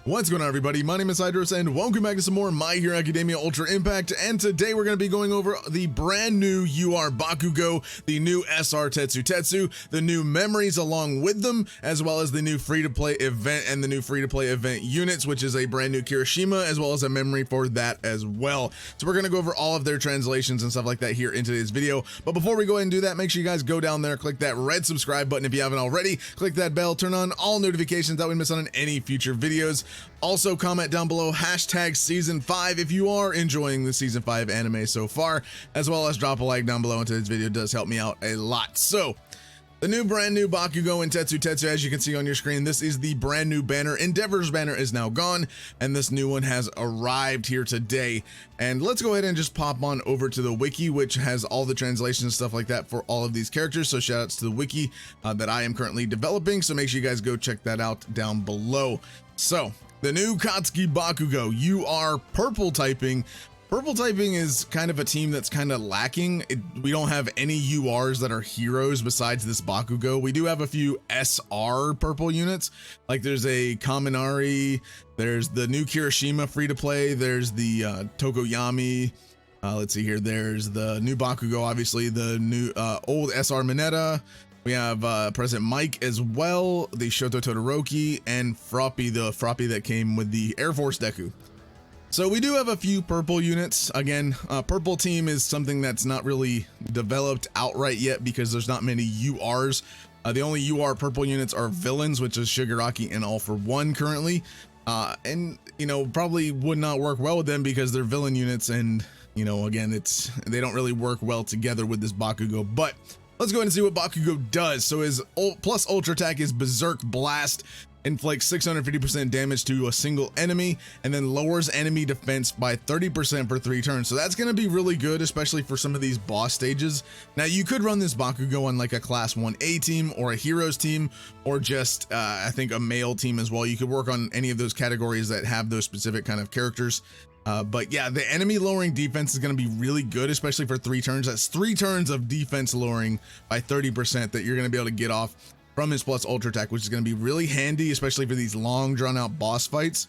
What's going on, everybody? My name is Hydros, and welcome back to some more My Hero Academia Ultra Impact. And today we're going to be going over the brand new UR Bakugo, the new SR Tetsutetsu, the new memories along with them, as well as the new free-to-play event and the new free-to-play event units, which is a brand new Kirishima, as well as a memory for that as well. So we're going to go over all of their translations and stuff like that here in today's video. But before we go ahead and do that, make sure you guys go down there, click that red subscribe button if you haven't already, click that bell, turn on all notifications that we miss on any future videos. Also, comment down below hashtag season 5 if you are enjoying the season 5 anime so far, as well as drop a like down below into this video. It does help me out a lot. So the brand new Bakugo and Tetsutetsu, as you can see on your screen, this is the brand new banner. Endeavor's banner is now gone, and this new one has arrived here today. And let's go ahead and just pop on over to the wiki, which has all the translations and stuff like that for all of these characters. So shout outs to the wiki that I am currently developing. So make sure you guys go check that out down below. So the new Katsuki Bakugo, you are purple typing. Purple typing is kind of a team that's kind of lacking. We don't have any URs that are heroes besides this Bakugo. We do have a few SR purple units, like there's a Kaminari, there's the new Kirishima free to play, there's the Tokoyami. Let's see here, there's the new Bakugo, obviously the new old SR Mineta. We have President Mike as well, the Shoto Todoroki, and Froppy, the Froppy that came with the Air Force Deku. So we do have a few purple units. Again, purple team is something that's not really developed outright yet because there's not many URs. The only UR purple units are villains, which is Shigaraki and All for One currently. And, you know, probably would not work well with them because they're villain units. And, you know, again, they don't really work well together with this Bakugo. But let's go ahead and see what Bakugo does. So his plus ultra attack is Berserk Blast. Inflicts 650% damage to a single enemy, and then lowers enemy defense by 30% for 3 turns. So that's going to be really good, especially for some of these boss stages. Now, you could run this Bakugo on like a class 1A team or a heroes team, or just, I think, a male team as well. You could work on any of those categories that have those specific kind of characters. But yeah, the enemy lowering defense is going to be really good, especially for 3 turns. That's 3 turns of defense lowering by 30% that you're going to be able to get off from his plus ultra attack, which is going to be really handy, especially for these long drawn out boss fights.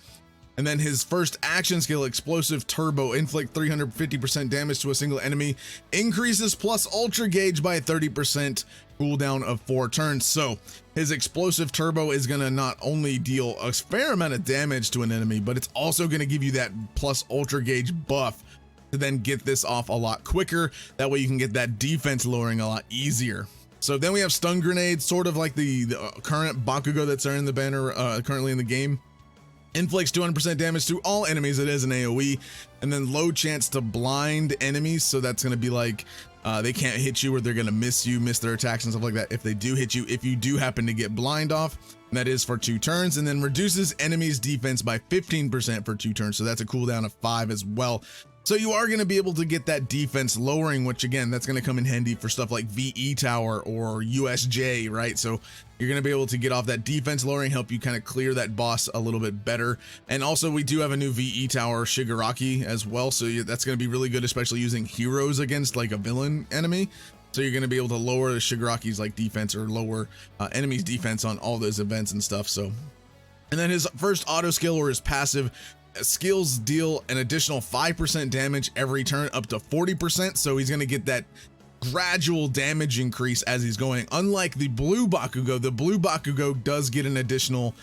And then his first action skill, Explosive Turbo, inflict 350% damage to a single enemy, increases plus ultra gauge by 30%, cooldown of 4 turns. So his Explosive Turbo is going to not only deal a fair amount of damage to an enemy, but it's also going to give you that plus ultra gauge buff to then get this off a lot quicker. That way you can get that defense lowering a lot easier. So then we have Stun Grenade, sort of like the current Bakugo that's in the banner currently in the game. Inflicts 200% damage to all enemies. It is an AoE. And then low chance to blind enemies. So that's going to be like they can't hit you, or they're going to miss their attacks and stuff like that. If they do hit you, if you do happen to get blind off, and that is for 2 turns. And then reduces enemies defense by 15% for 2 turns. So that's a cooldown of 5 as well. So you are going to be able to get that defense lowering, which again, that's going to come in handy for stuff like VE Tower or USJ, right? So you're going to be able to get off that defense lowering, help you kind of clear that boss a little bit better. And also we do have a new VE Tower Shigaraki as well. So that's going to be really good, especially using heroes against like a villain enemy. So you're going to be able to lower the Shigaraki's like defense, or lower enemies defense on all those events and stuff. So, and then his first auto skill, or his passive, skills deal an additional 5% damage every turn, up to 40%. So he's going to get that gradual damage increase as he's going. Unlike the blue Bakugo does get an additional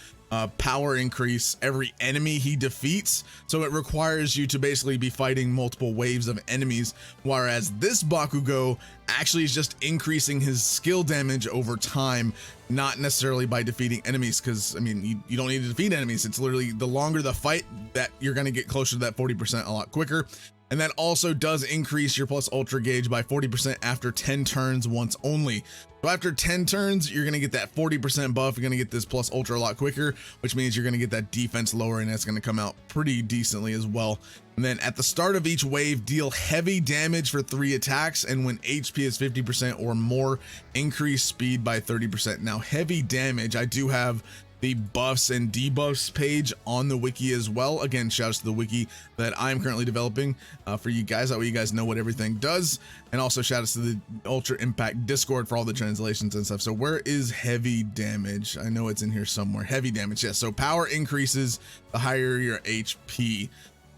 power increase every enemy he defeats. So it requires you to basically be fighting multiple waves of enemies, whereas this Bakugo actually is just increasing his skill damage over time, not necessarily by defeating enemies, because I mean you don't need to defeat enemies. It's literally the longer the fight that you're going to get closer to that 40% a lot quicker. And that also does increase your plus ultra gauge by 40% after 10 turns once only. So after 10 turns, you're going to get that 40% buff. You're going to get this plus ultra a lot quicker, which means you're going to get that defense lower, and that's going to come out pretty decently as well. And then at the start of each wave, deal heavy damage for 3 attacks. And when HP is 50% or more, increase speed by 30%. Now, heavy damage, I do have the buffs and debuffs page on the wiki as well. Again, shouts to the wiki that I'm currently developing for you guys. That way you guys know what everything does. And also shout outs to the Ultra Impact Discord for all the translations and stuff. So where is heavy damage? I know it's in here somewhere. Heavy damage, yes. So power increases the higher your HP.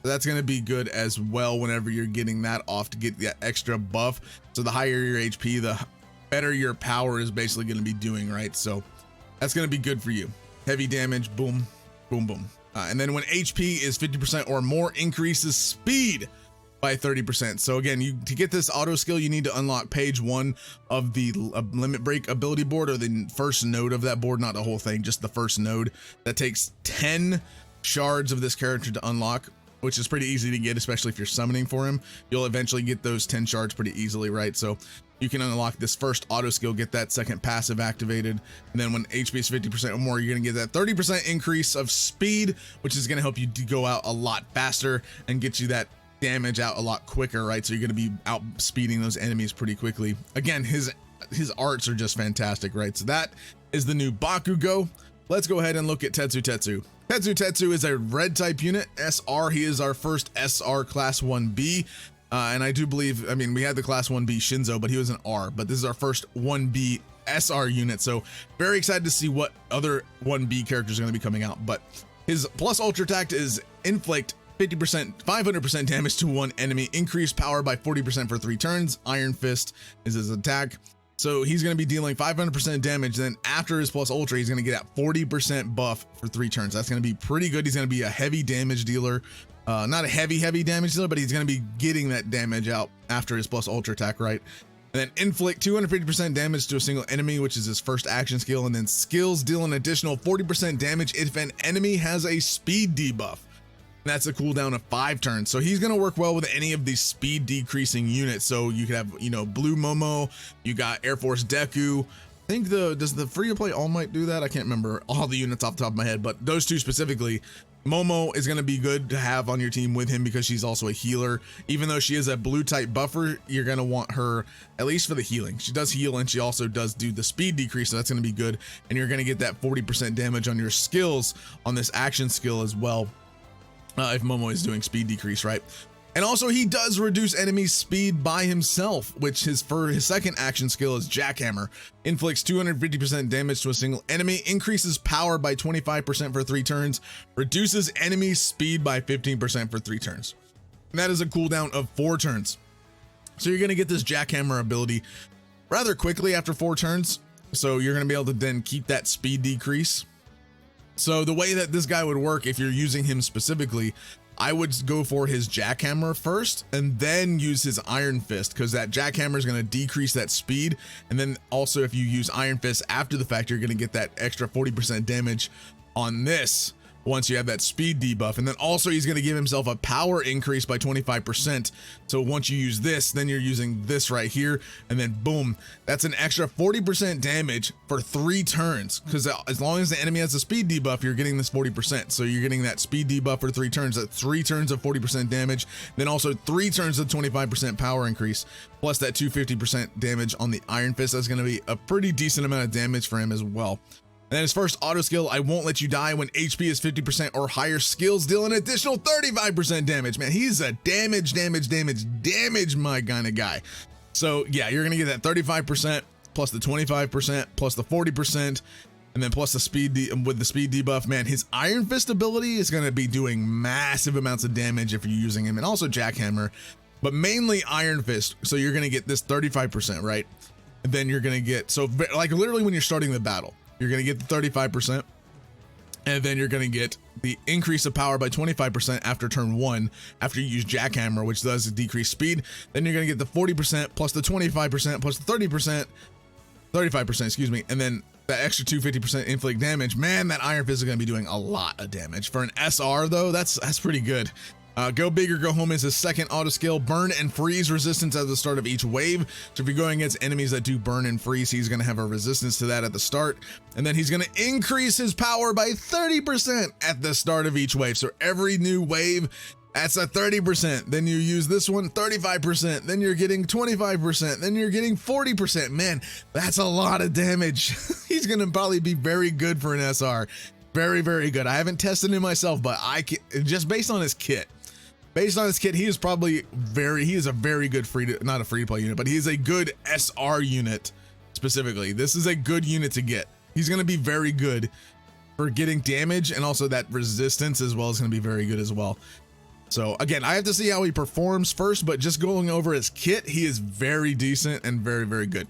So that's going to be good as well whenever you're getting that off to get that extra buff. So the higher your HP, the better your power is basically going to be doing, right? So that's going to be good for you. Heavy damage, boom, boom, boom. And then when HP is 50% or more, increases speed by 30%. So again, to get this auto skill, you need to unlock page 1 of the limit break ability board, or the first node of that board, not the whole thing, just the first node. That takes 10 shards of this character to unlock, which is pretty easy to get, especially if you're summoning for him. You'll eventually get those 10 shards pretty easily, right? So you can unlock this first auto skill, get that second passive activated, and then when HP is 50% or more, you're gonna get that 30% increase of speed, which is gonna help you to go out a lot faster and get you that damage out a lot quicker, right? So you're gonna be out speeding those enemies pretty quickly. Again, his arts are just fantastic, right? So that is the new Bakugo. Let's go ahead and look at Tetsutetsu. Tetsutetsu is a red type unit, SR. He is our first SR class 1B. And I do believe, I mean, we had the class 1B Shinzo, but he was an R, but this is our first 1B SR unit. So very excited to see what other 1B characters are going to be coming out. But his plus ultra attack is inflict 50%, 500% damage to one enemy, increase power by 40% for 3 turns. Iron Fist is his attack. So he's going to be dealing 500% damage. Then after his plus ultra, he's going to get that 40% buff for 3 turns. That's going to be pretty good. He's going to be a heavy damage dealer. Not a heavy damage dealer, but he's going to be getting that damage out after his plus ultra attack, right? And then inflict 250% damage to a single enemy, which is his first action skill. And then skills deal an additional 40% damage if an enemy has a speed debuff. And that's a cooldown of 5 turns. So he's going to work well with any of these speed decreasing units. So you could have, you know, Blue Momo, you got Air Force Deku. I think does the free to play All Might do that? I can't remember all the units off the top of my head, but those two specifically. Momo is going to be good to have on your team with him because she's also a healer. Even though she is a blue type buffer, you're going to want her at least for the healing. She does heal and she also does do the speed decrease, so that's going to be good. And you're going to get that 40% damage on your skills on this action skill as well, if Momo is doing speed decrease, right? And also he does reduce enemy speed by himself, which for his second action skill is Jackhammer. Inflicts 250% damage to a single enemy, increases power by 25% for 3 turns, reduces enemy speed by 15% for 3 turns. And that is a cooldown of 4 turns. So you're going to get this Jackhammer ability rather quickly after 4 turns. So you're going to be able to then keep that speed decrease. So the way that this guy would work, if you're using him specifically, I would go for his Jackhammer first and then use his Iron Fist, because that Jackhammer is going to decrease that speed. And then also if you use Iron Fist after the fact, you're going to get that extra 40% damage on this once you have that speed debuff. And then also he's going to give himself a power increase by 25%. So once you use this, then you're using this right here, and then boom, that's an extra 40% damage for 3 turns, because as long as the enemy has a speed debuff, you're getting this 40%. So you're getting that speed debuff for 3 turns, that's 3 turns of 40% damage, then also 3 turns of 25% power increase, plus that 250% damage on the Iron Fist. That's going to be a pretty decent amount of damage for him as well. And then his first auto skill, I Won't Let You Die, when HP is 50% or higher, skills deal an additional 35% damage. Man, he's a damage my kind of guy. So yeah, you're gonna get that 35% plus the 25% plus the 40%, and then plus the speed with the speed debuff. Man, his Iron Fist ability is gonna be doing massive amounts of damage if you're using him, and also Jackhammer, but mainly Iron Fist. So you're gonna get this 35%, right? And then you're gonna get, so like literally when you're starting the battle, you're going to get the 35%, and then you're going to get the increase of power by 25% after turn 1, after you use Jackhammer, which does decrease speed. Then you're going to get the 40% plus the 25% plus the 35%, excuse me, and then that extra 250% inflict damage. Man, that Iron Fist is going to be doing a lot of damage. For an SR though, that's pretty good. Go Big or Go Home is his second auto skill. Burn and freeze resistance at the start of each wave. So if you're going against enemies that do burn and freeze, he's going to have a resistance to that at the start. And then he's going to increase his power by 30% at the start of each wave. So every new wave, that's a 30%. Then you use this one, 35%. Then you're getting 25%. Then you're getting 40%. Man, that's a lot of damage. He's going to probably be very good for an SR. Very, very good. I haven't tested him myself, but I can, just based on his kit. Based on his kit, he is a very good not a free to play unit, but he is a good SR unit specifically. This is a good unit to get. He's going to be very good for getting damage, and also that resistance as well is going to be very good as well. So again, I have to see how he performs first, but just going over his kit, he is very decent and very, very good.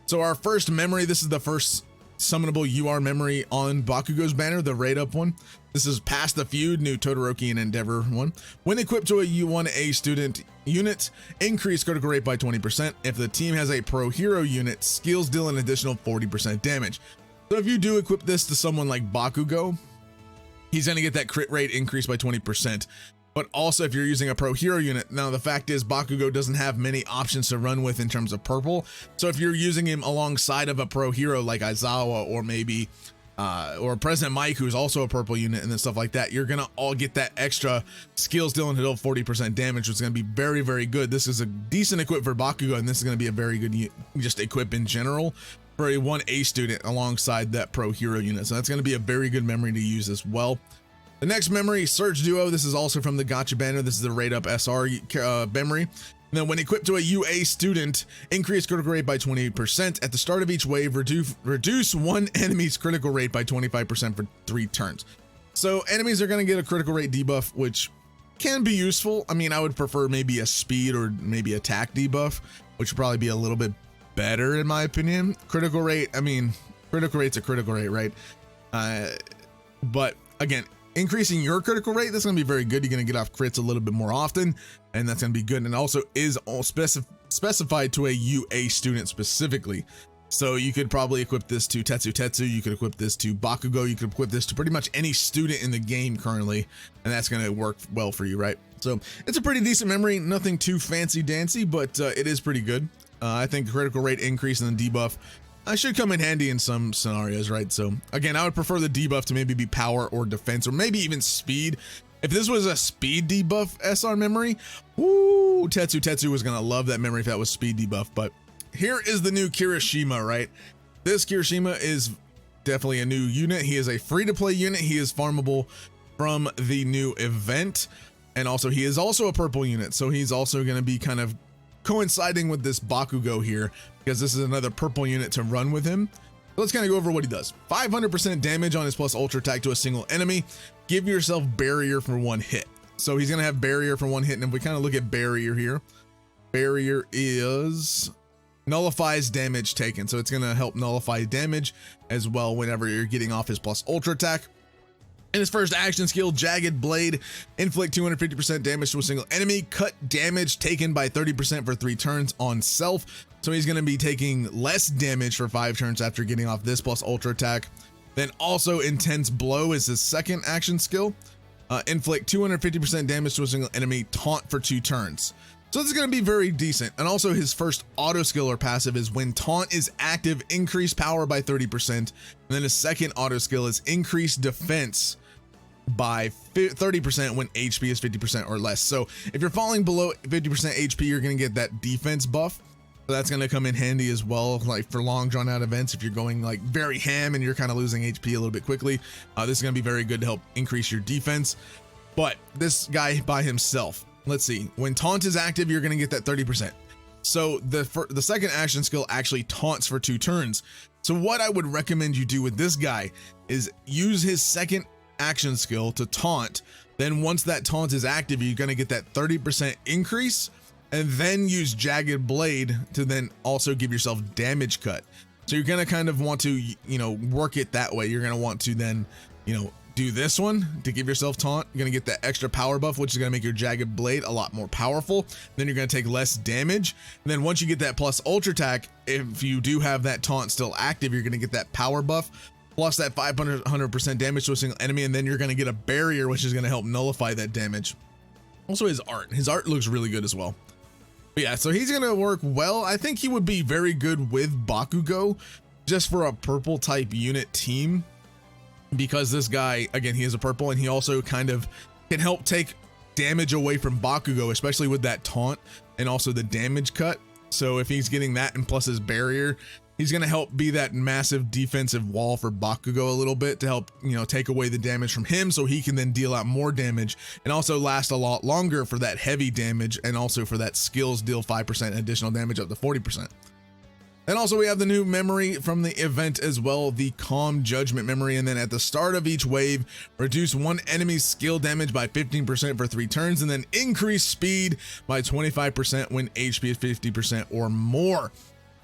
So our first memory, this is the first summonable UR memory on Bakugo's banner, the raid up one. This is past the feud, new Todoroki and Endeavor one. When equipped to a U1A student unit, increase critical rate by 20%. If the team has a pro hero unit, skills deal an additional 40% damage. So if you do equip this to someone like Bakugo, he's going to get that crit rate increase by 20%. But also if you're using a pro hero unit, now the fact is Bakugo doesn't have many options to run with in terms of purple. So if you're using him alongside of a pro hero like Aizawa, or maybe or President Mike, who's also a purple unit, and then stuff like that, you're gonna all get that extra skills dealing until 40% damage, which is gonna be very, very good. This is a decent equip for Bakugo, and this is gonna be a very good just equip in general for a 1A student alongside that pro hero unit. So that's gonna be a very good memory to use as well. The next memory, Surge Duo. This is also from the Gacha banner. This is the raid up SR memory. And then when equipped to a UA student, increase critical rate by 28%. At the start of each wave, reduce one enemy's critical rate by 25% for 3 turns. So enemies are going to get a critical rate debuff, which can be useful. I mean, I would prefer maybe a speed or maybe attack debuff, which would probably be a little bit better in my opinion. Critical rate, I mean, critical rate's a critical rate, right? But again, increasing your critical rate, that's going to be very good. You're going to get off crits a little bit more often, and that's going to be good. And also is all specified to a UA student specifically. So you could probably equip this to Tetsutetsu, you could equip this to Bakugo, you could equip this to pretty much any student in the game currently, and that's going to work well for you, right? So it's a pretty decent memory, nothing too fancy dancy, but it is pretty good. I think critical rate increase and the debuff should come in handy in some scenarios, right? So again, I would prefer the debuff to maybe be power or defense, or maybe even speed. If this was a speed debuff SR memory, woo, Tetsutetsu was gonna love that memory if that was speed debuff. But here is the new Kirishima, right? This Kirishima is definitely a new unit. He is a free-to-play unit. He is farmable from the new event, and also he is also a purple unit, so he's also gonna be kind of coinciding with this Bakugo here, because this is another purple unit to run with him. So let's kind of go over what he does. 500% damage on his plus ultra attack to a single enemy. Give yourself barrier for 1 hit. So he's going to have barrier for 1 hit. And if we kind of look at barrier here, barrier is nullifies damage taken. So it's going to help nullify damage as well whenever you're getting off his plus ultra attack. In his first action skill, Jagged Blade, inflict 250% damage to a single enemy, cut damage taken by 30% for 3 turns on self. So he's going to be taking less damage for 5 turns after getting off this plus ultra attack. Then also Intense Blow is his second action skill. Inflict 250% damage to a single enemy, taunt for 2 turns. So this is going to be very decent. And also his first auto skill or passive is when taunt is active, increase power by 30%. And then his second auto skill is increase defense by 30% when HP is 50% or less. So if you're falling below 50% HP, you're going to get that defense buff. So that's going to come in handy as well, like for long drawn out events. If you're going like very ham and you're kind of losing HP a little bit quickly, this is going to be very good to help increase your defense. But this guy by himself, let's see, when taunt is active, you're going to get that 30%. So the second action skill actually taunts for 2 turns. So what I would recommend you do with this guy is use his second action skill to taunt. Then once that taunt is active, you're going to get that 30% increase, and then use Jagged Blade to then also give yourself damage cut. So you're going to kind of want to, you know, work it that way. You're going to want to then, you know, do this one to give yourself taunt. You're going to get that extra power buff, which is going to make your Jagged Blade a lot more powerful. Then you're going to take less damage. And then once you get that plus ultra attack, if you do have that taunt still active, you're going to get that power buff plus that 500% damage to a single enemy. And then you're going to get a barrier, which is going to help nullify that damage. Also his art looks really good as well. But yeah, so he's going to work well. I think he would be very good with Bakugo just for a purple type unit team, because this guy, again, he is a purple, and he also kind of can help take damage away from Bakugo, especially with that taunt and also the damage cut. So if he's getting that and plus his barrier, He's going to help be that massive defensive wall for Bakugo a little bit to help, you know, take away the damage from him so he can then deal out more damage and also last a lot longer for that heavy damage and also for that skills deal 5% additional damage up to 40%. And also we have the new memory from the event as well, the Calm Judgment memory. And then at the start of each wave, reduce one enemy's skill damage by 15% for 3 turns and then increase speed by 25% when HP is 50% or more.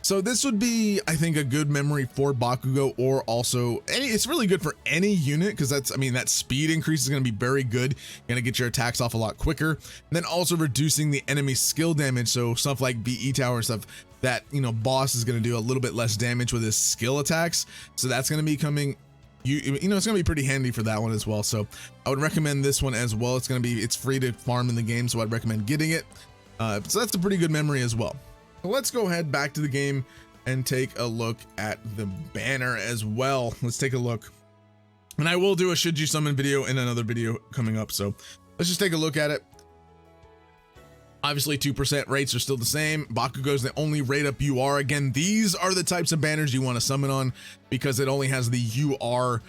So this would be, I think, a good memory for Bakugo, or also it's really good for any unit because that's, I mean, that speed increase is going to be very good. You're going to get your attacks off a lot quicker. And then also reducing the enemy skill damage. So stuff like BE tower and stuff that, you know, boss is going to do a little bit less damage with his skill attacks. So that's going to be coming, you know, it's going to be pretty handy for that one as well. So I would recommend this one as well. It's free to farm in the game, so I'd recommend getting it. So that's a pretty good memory as well. So let's go ahead back to the game and take a look at the banner as well. Let's take a look. And I will do a should you summon video in another video coming up. So let's just take a look at it. Obviously 2% rates are still the same. Bakugo's the only rate up UR. Again, these are the types of banners you want to summon on because it only has the UR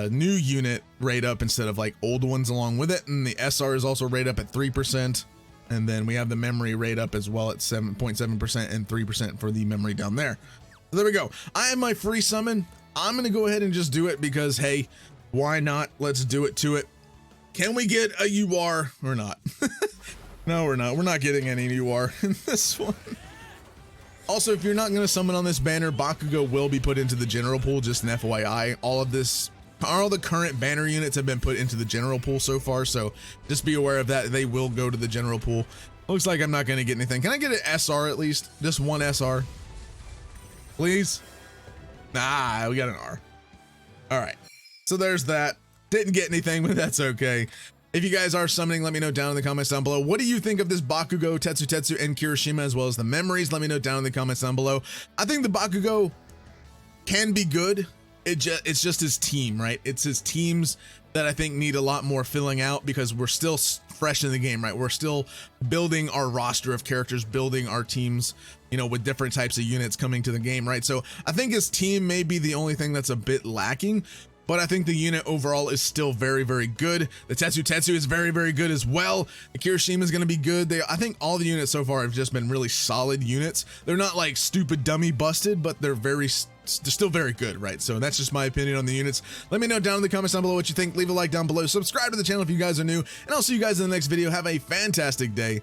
new unit rate up instead of like old ones along with it. And the SR is also rate up at 3%. And then we have the memory rate up as well at 7.7% and 3% for the memory down there. So there we go. I have my free summon. I'm going to go ahead and just do it because, hey, why not? Let's do it to it. Can we get a UR or not? No, we're not. We're not getting any UR in this one. Also, if you're not going to summon on this banner, Bakugo will be put into the general pool, just an FYI. All the current banner units have been put into the general pool so far, so just be aware of that. They will go to the general pool. Looks like I'm not going to get anything. Can I get an SR at least? Just one SR? Please? Nah, we got an R. All right. So there's that. Didn't get anything, but that's okay. If you guys are summoning, let me know down in the comments down below. What do you think of this Bakugo, Tetsutetsu, and Kirishima, as well as the memories? Let me know down in the comments down below. I think the Bakugo can be good. It's just his team, right? It's his teams that I think need a lot more filling out because we're still fresh in the game, right? We're still building our roster of characters, building our teams, you know, with different types of units coming to the game, right? So I think his team may be the only thing that's a bit lacking, but I think the unit overall is still very, very good. The Tetsutetsu is very, very good as well. The Kirishima is going to be good. I think all the units so far have just been really solid units. They're not like stupid dummy busted, but they're still very good, right? So that's just my opinion on the units. Let me know down in the comments down below what you think. Leave a like down below. Subscribe to the channel if you guys are new, and I'll see you guys in the next video. Have a fantastic day.